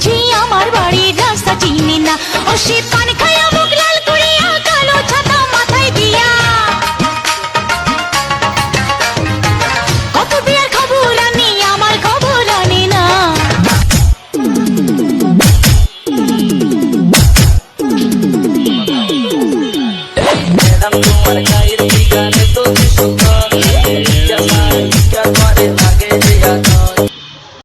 বুঝি আমার বাড়ির রাস্তা চিনি না। ও সে পান খায়া মুখ লাল করিয়া, কালো ছাতা মাথায় দিয়া, কত বিয়ার খবর আনি আমার খবর আনে না। ম্যাডাম তোমার